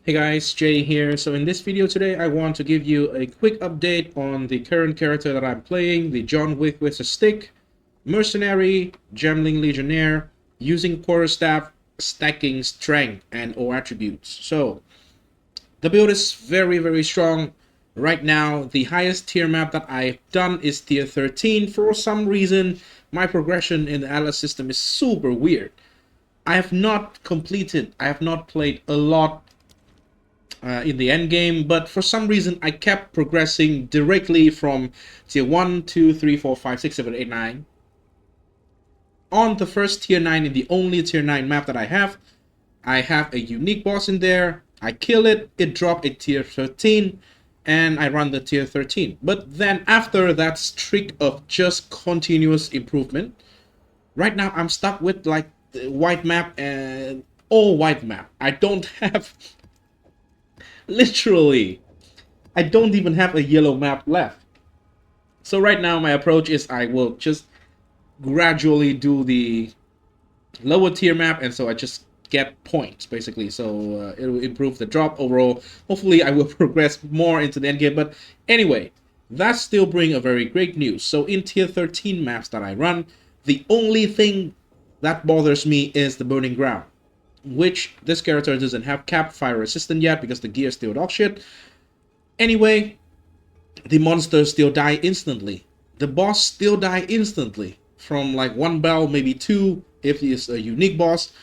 Hey guys, Jay here. So in this video today, I want to give you a quick update on the current character that I'm playing, the John Wick with a stick, mercenary, gemling legionnaire, using quarterstaff, stacking strength and or attributes. So the build is very strong. Right now, the highest tier map that I've done is tier 13. For some reason, my progression in the Atlas system is super weird. I have not played a lot in the end game, but for some reason I kept progressing directly from tier 1, 2, 3, 4, 5, 6, 7, 8, 9 on the first tier 9 in the only tier 9 map that I have. I have a unique boss in there. I kill it, it dropped a tier 13, and I run the tier 13. But then after that streak of just continuous improvement, right now I'm stuck with like the white map and all white map. I don't have literally I don't even have a yellow map left. So right now my approach is I will just gradually do the lower tier map, and so I just get points basically. So it will improve the drop overall. Hopefully I will progress more into the end game. But anyway, that still bring a very great news. So in tier 13 maps that I run, the only thing that bothers me is the burning ground, which this character doesn't have cap fire resistant yet because the gear is still dog shit. Anyway, the monsters still die instantly. The boss still die instantly from like one bell, maybe two if it's a unique boss.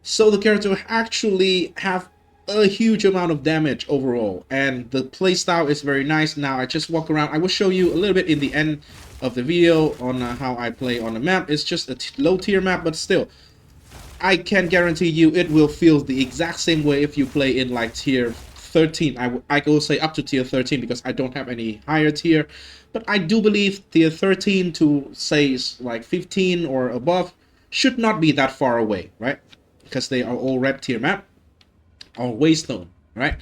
So the character actually have a huge amount of damage overall, and the playstyle is very nice. Now I just walk around. I will show you a little bit in the end of the video on how I play on the map. It's just a low tier map, but still, I can guarantee you it will feel the exact same way if you play in like tier 13. I will say up to tier 13 because I don't have any higher tier. But I do believe tier 13 to say like 15 or above should not be that far away, right? Because they are all red tier map or waystone, right?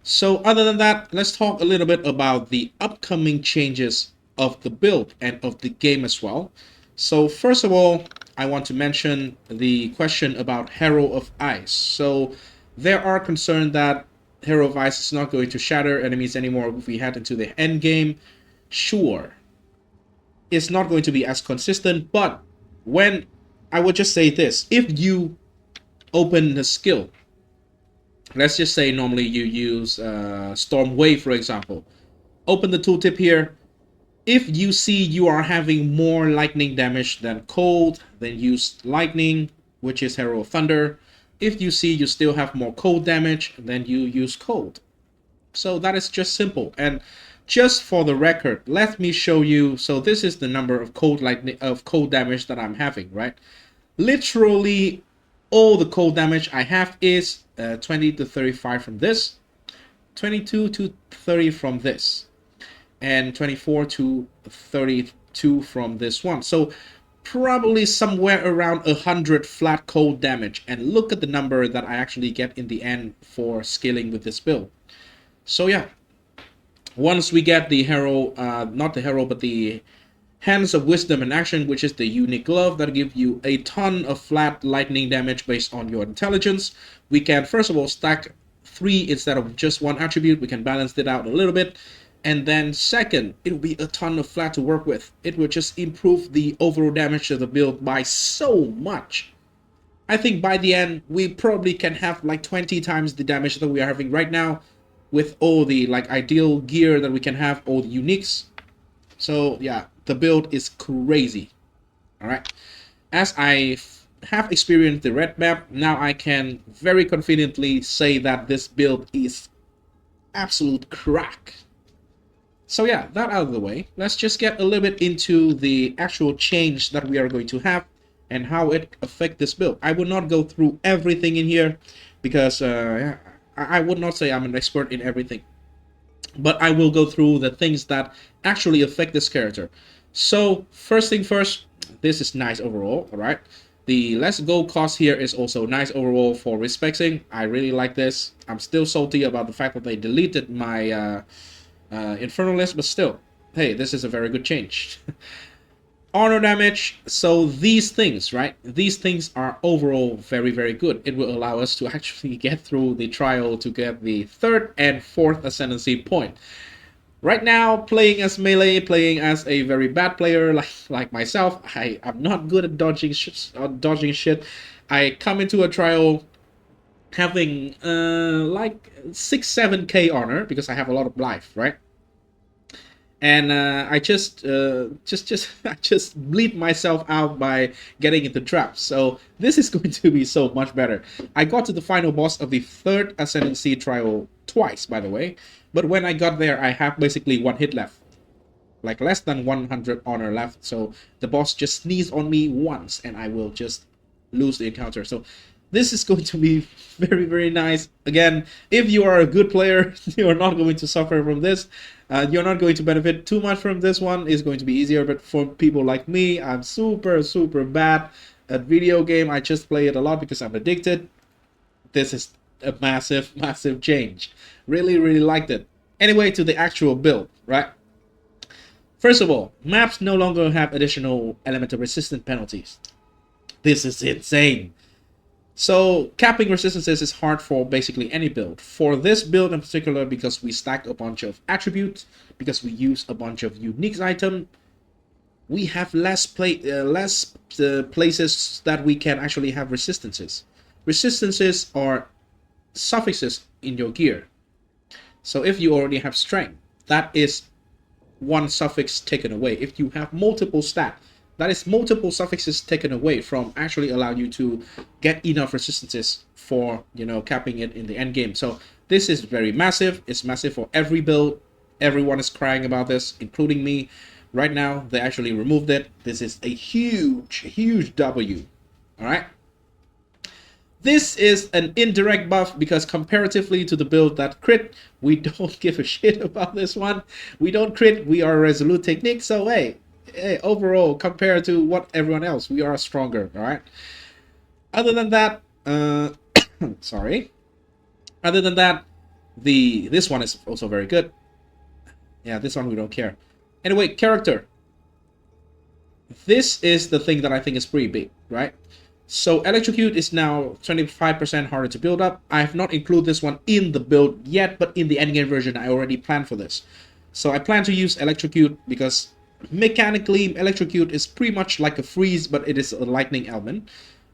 So other than that, let's talk a little bit about the upcoming changes of the build and of the game as well. So first of all, I want to mention the question about Hero of Ice. So there are concerned that Hero of Ice is not going to shatter enemies anymore if we head into the end game. Sure, it's not going to be as consistent, but when I would just say this, if you open the skill, let's just say normally you use Storm Wave, for example. Open the tooltip here. If you see you are having more lightning damage than cold, then use lightning, which is Hero of Thunder. If you see you still have more cold damage, then you use cold. So that is just simple. And just for the record, let me show you. So this is the number of cold damage that I'm having, right? Literally all the cold damage I have is 20 to 35 from this, 22 to 30 from this, and 24 to 32 from this one. So probably somewhere around 100 flat cold damage. And look at the number that I actually get in the end for scaling with this build. So yeah, once we get the hero, not the hero, but the Hands of Wisdom in action, which is the unique glove that give you a ton of flat lightning damage based on your intelligence, we can first of all stack 3 instead of just one attribute. We can balance it out a little bit. And then second, it will be a ton of flat to work with. It will just improve the overall damage of the build by so much. I think by the end, we probably can have like 20 times the damage that we are having right now with all the like ideal gear that we can have, all the uniques. So yeah, the build is crazy. All right. As I have experienced the red map, now I can very confidently say that this build is absolute crack. So yeah, that out of the way, let's just get a little bit into the actual change that we are going to have and how it affect this build. I will not go through everything in here because I would not say I'm an expert in everything, but I will go through the things that actually affect this character. So first thing first, this is nice overall, all right? The less gold cost here is also nice overall for respecting. I really like this. I'm still salty about the fact that they deleted my Infernal list, but still, hey, this is a very good change. Honor damage. So these things, right? These things are overall very, very good. It will allow us to actually get through the trial to get the third and fourth ascendancy point. Right now, playing as melee, playing as a very bad player like myself, I'm not good at dodging shit. I come into a trial having like 6-7k honor because I have a lot of life, right? And I just I just bleed myself out by getting into traps. So this is going to be so much better. I got to the final boss of the third ascendancy trial twice, by the way. But when I got there, I have basically one hit left, like less than 100 honor left. So the boss just sneezed on me once, and I will just lose the encounter. So this is going to be very, very nice. Again, if you are a good player, you are not going to suffer from this. You're not going to benefit too much from this one. It's going to be easier, but for people like me, I'm super, super bad at video game. I just play it a lot because I'm addicted. This is a massive, massive change. Really, really liked it. Anyway, to the actual build, right? First of all, maps no longer have additional elemental resistance penalties. This is insane. So capping resistances is hard for basically any build. For this build in particular, because we stack a bunch of attributes, because we use a bunch of unique items, we have less places that we can actually have resistances. Resistances are suffixes in your gear. So if you already have strength, that is one suffix taken away. If you have multiple stat, that is multiple suffixes taken away from actually allow you to get enough resistances for, you know, capping it in the end game. So this is very massive. It's massive for every build. Everyone is crying about this, including me. Right now, they actually removed it. This is a huge, huge W. All right. This is an indirect buff because comparatively to the build that crit, we don't give a shit about this one. We don't crit, we are a resolute technique, so hey, overall, compared to what everyone else, we are stronger, alright? Other than that, sorry. Other than that, this one is also very good. Yeah, this one we don't care. Anyway, character. This is the thing that I think is pretty big, right? So Electrocute is now 25% harder to build up. I have not included this one in the build yet, but in the endgame version, I already planned for this. So I plan to use Electrocute because mechanically, Electrocute is pretty much like a freeze, but it is a lightning element.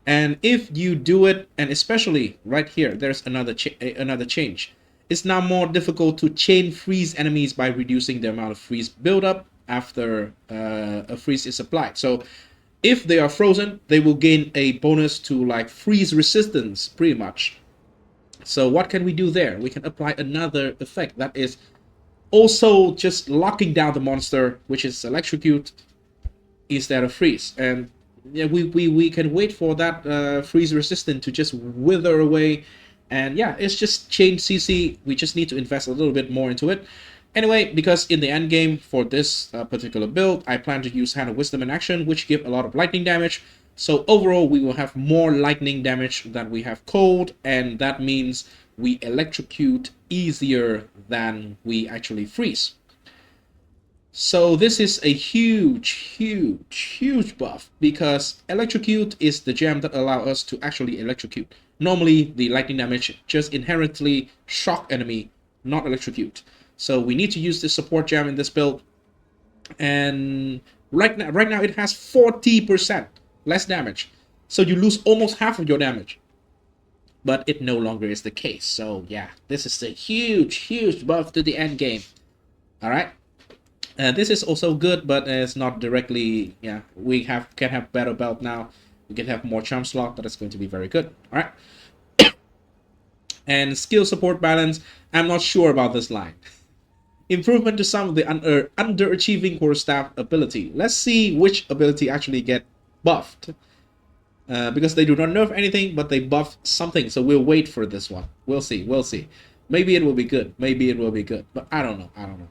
And if you do it, and especially right here, there's another change. It's now more difficult to chain freeze enemies by reducing the amount of freeze buildup after a freeze is applied. So if they are frozen, they will gain a bonus to like freeze resistance, pretty much. So what can we do there? We can apply another effect that is also just locking down the monster, which is electrocute instead of freeze. And yeah, we can wait for that freeze resistance to just wither away. And yeah, it's just change CC. We just need to invest a little bit more into it. Anyway, because in the end game for this particular build, I plan to use Hand of Wisdom in action, which give a lot of lightning damage. So overall, we will have more lightning damage than we have cold, and that means we electrocute easier than we actually freeze. So this is a huge, huge, huge buff because electrocute is the gem that allows us to actually electrocute. Normally, the lightning damage just inherently shock enemy, not electrocute. So we need to use this support gem in this build. And right now it has 40% less damage. So you lose almost half of your damage. But it no longer is the case. So yeah, this is a huge, huge buff to the end game. Alright. This is also good, but it's not directly, yeah, we can have better belt now. We can have more charm slot. That is going to be very good. Alright. And skill support balance, I'm not sure about this line. Improvement to some of the underachieving quarterstaff ability. Let's see which ability actually get buffed. Because they do not nerf anything, but they buff something. So we'll wait for this one. We'll see. We'll see. Maybe it will be good. Maybe it will be good. But I don't know. I don't know.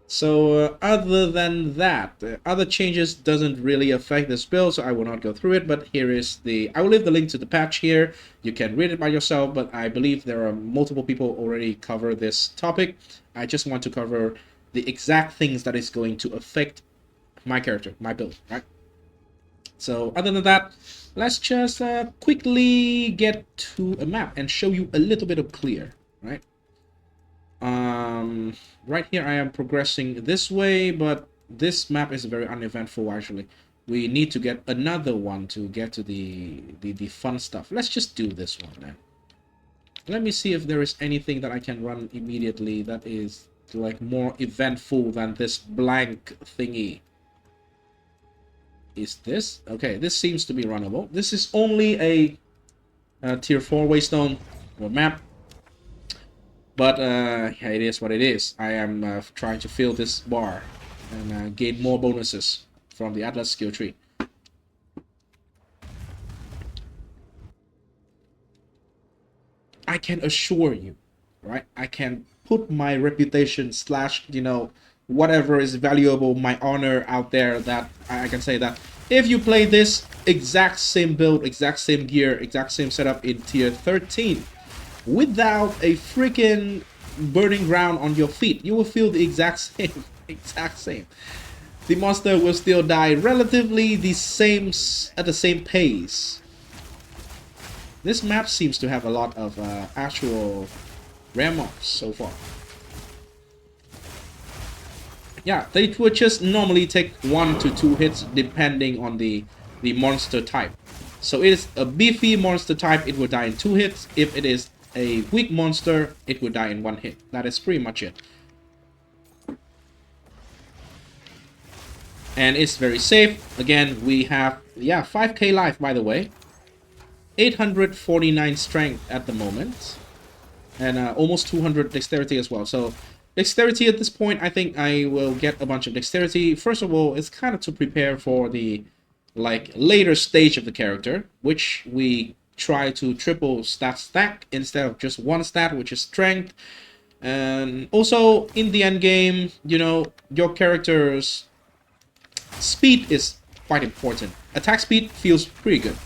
So other than that, other changes doesn't really affect this build, so I will not go through it. But here is I will leave the link to the patch here. You can read it by yourself, but I believe there are multiple people already cover this topic. I just want to cover the exact things that is going to affect my character, my build, right? So other than that, let's just quickly get to a map and show you a little bit of clear, right? Right here I am progressing this way, but this map is very uneventful actually. We need to get another one to get to the fun stuff. Let's just do this one then. Let me see if there is anything that I can run immediately that is like more eventful than this blank thingy. Is this? Okay, this seems to be runnable. This is only a tier 4 waystone or map. But yeah, it is what it is. I am trying to fill this bar and gain more bonuses from the Atlas skill tree. I can assure you, right? I can put my reputation slash, you know, whatever is valuable, my honor out there, that I can say that if you play this exact same build, exact same gear, exact same setup in tier 13, without a freaking burning ground on your feet, you will feel the exact same. Exact same. The monster will still die relatively the same at the same pace. This map seems to have a lot of actual rare mobs so far. Yeah, they would just normally take 1 to 2 hits depending on the monster type. So it is a beefy monster type, it would die in 2 hits. If it is a weak monster, it would die in 1 hit. That is pretty much it. And it's very safe. Again, we have, yeah, 5k life by the way. 849 strength at the moment. And almost 200 dexterity as well. So dexterity at this point, I think I will get a bunch of dexterity. First of all, it's kind of to prepare for the like later stage of the character, which we try to triple stat stack instead of just 1 stat, which is strength. And also in the end game, you know, your character's speed is quite important. Attack speed feels pretty good.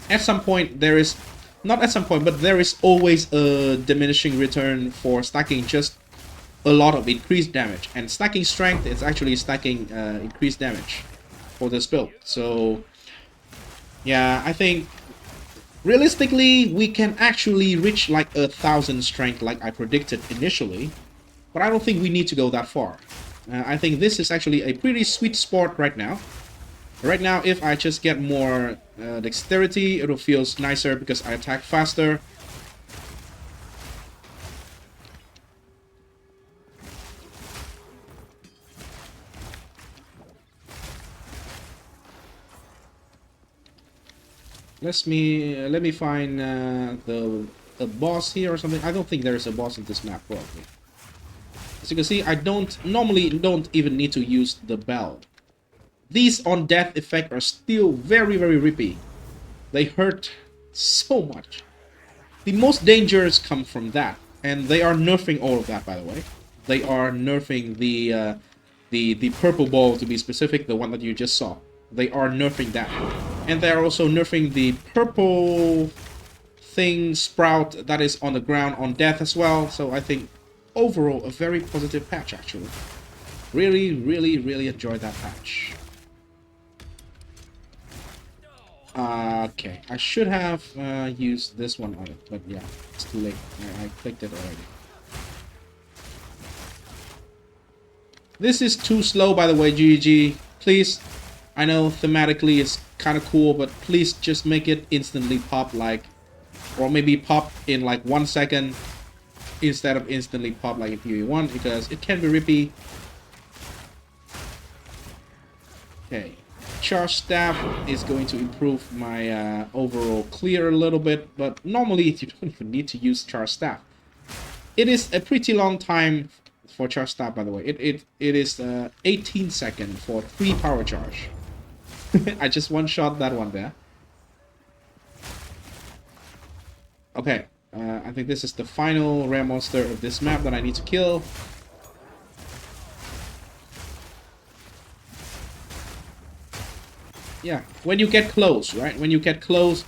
At some point there is, not at some point, but there is always a diminishing return for stacking just a lot of increased damage, and stacking strength is actually stacking increased damage for this build. So yeah, I think realistically we can actually reach like 1,000 strength like I predicted initially, but I don't think we need to go that far. I think this is actually a pretty sweet spot right now. Right now, if I just get more dexterity, it'll feel nicer because I attack faster. Let me find the boss here or something. I don't think there is a boss in this map probably. As you can see, I normally don't even need to use the bell. These on death effect are still very rippy. They hurt so much. The most dangers come from that, and they are nerfing all of that, by the way. They are nerfing the purple ball, to be specific, the one that you just saw. They are nerfing that, and they are also nerfing the purple thing sprout that is on the ground on death as well. So I think overall a very positive patch actually. Really enjoyed that patch. Okay, I should have used this one on it, but yeah, it's too late. I clicked it already. This is too slow, by the way, GG. Please, I know thematically it's kind of cool, but please just make it instantly pop, like, or maybe pop in like 1 second instead of instantly pop like in POE1, because it can be rippy. Okay. Charge staff is going to improve my overall clear a little bit, but normally you don't even need to use charge staff. It is a pretty long time for charge staff, by the way. It is 18 seconds for 3 power charge. I just one-shot that one there. Okay, I think this is the final rare monster of this map that I need to kill. Yeah, when you get close, right? When you get close,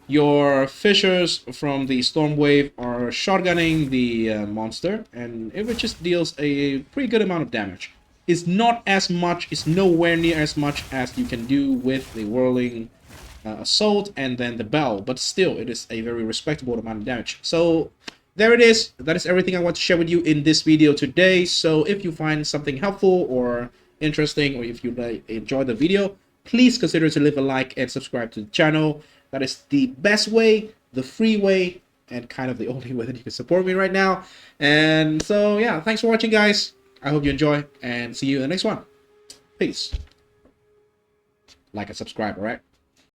Your fishers from the storm wave are shotgunning the monster, and it just deals a pretty good amount of damage. It's not as much, it's nowhere near as much as you can do with the whirling assault and then the bell, but still it is a very respectable amount of damage. So there it is. That is everything I want to share with you in this video today. So if you find something helpful or interesting, or if you enjoy the video, please consider to leave a like and subscribe to the channel. That is the best way, the free way, and kind of the only way that you can support me right now. And so yeah, thanks for watching, guys. I hope you enjoy, and see you in the next one. Peace. Like and subscribe, alright?